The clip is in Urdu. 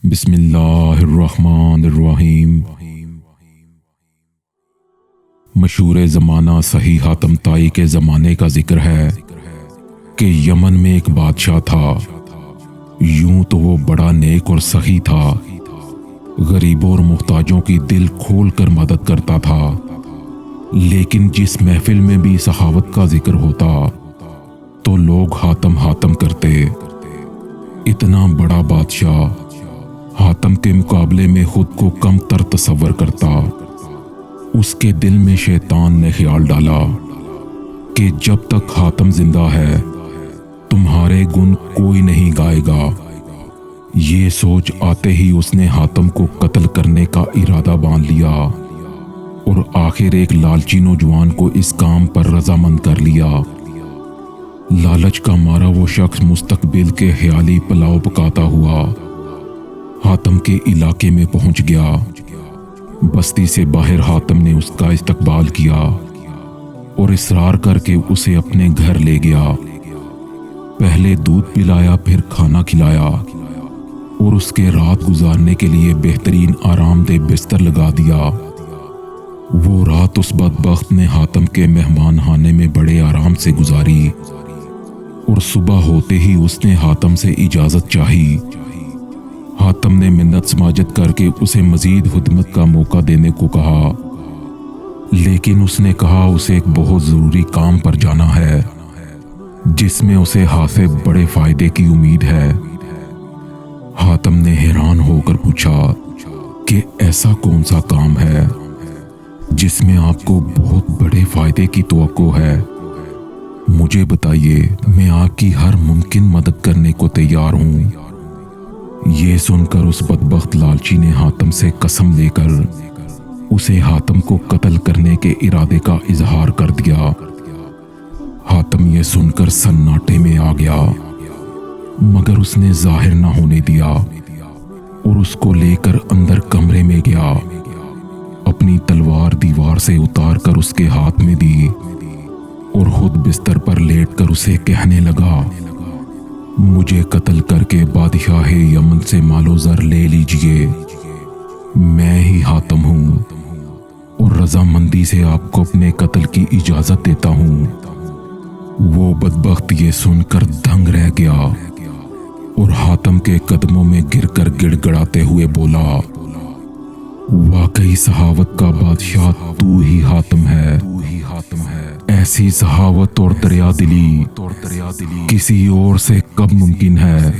بسم اللہ الرحمن الرحیم۔ مشہور زمانہ صحیح حاتم طائی کے زمانے کا ذکر ہے کہ یمن میں ایک بادشاہ تھا۔ یوں تو وہ بڑا نیک اور سخی تھا، غریبوں اور محتاجوں کی دل کھول کر مدد کرتا تھا، لیکن جس محفل میں بھی سخاوت کا ذکر ہوتا تو لوگ حاتم حاتم کرتے۔ اتنا بڑا بادشاہ حاتم کے مقابلے میں خود کو کم تر تصور کرتا۔ اس کے دل میں شیطان نے خیال ڈالا کہ جب تک حاتم زندہ ہے تمہارے گن کوئی نہیں گائے گا۔ یہ سوچ آتے ہی اس نے حاتم کو قتل کرنے کا ارادہ باندھ لیا اور آخر ایک لالچی نوجوان کو اس کام پر رضامند کر لیا۔ لالچ کا مارا وہ شخص مستقبل کے خیالی پلاؤ پکاتا ہوا حاتم کے علاقے میں پہنچ گیا۔ بستی سے باہر حاتم نے اس کا استقبال کیا اور اصرار کر کے اسے اپنے گھر لے گیا۔ پہلے دودھ پلایا، پھر کھانا کھلایا اور اس کے رات گزارنے کے لیے بہترین آرام دہ بستر لگا دیا۔ وہ رات اس بدبخت نے حاتم کے مہمان خانے میں بڑے آرام سے گزاری اور صبح ہوتے ہی اس نے حاتم سے اجازت چاہی۔ حاتم نے منت سماجت کر کے اسے مزید خدمت کا موقع دینے کو کہا، لیکن اس نے کہا اسے ایک بہت ضروری کام پر جانا ہے جس میں اسے حاصل بڑے فائدے کی امید ہے۔ حاتم نے حیران ہو کر پوچھا کہ ایسا کون سا کام ہے جس میں آپ کو بہت بڑے فائدے کی توقع ہے؟ مجھے بتائیے، میں آپ کی ہر ممکن مدد کرنے کو تیار ہوں۔ یہ سن کر اس بدبخت لالچی نے حاتم سے قسم لے کر اسے حاتم کو قتل کرنے کے ارادے کا اظہار کر دیا۔ حاتم یہ سن کر سناٹے میں آ گیا، مگر اس نے ظاہر نہ ہونے دیا اور اس کو لے کر اندر کمرے میں گیا۔ اپنی تلوار دیوار سے اتار کر اس کے ہاتھ میں دی اور خود بستر پر لیٹ کر اسے کہنے لگا، مجھے قتل کر کے بادشاہ یمن سے مال و زر لے لیجئے۔ میں ہی حاتم ہوں اور رضامندی سے آپ کو اپنے قتل کی اجازت دیتا ہوں۔ وہ بدبخت یہ سن کر دنگ رہ گیا اور حاتم کے قدموں میں گر کر گڑ گڑاتے ہوئے بولا، واقعی سخاوت کا بادشاہ تو ہی حاتم ہے۔ ایسی سخاوت اور دریا دلی کسی اور سے کب ممکن ہے؟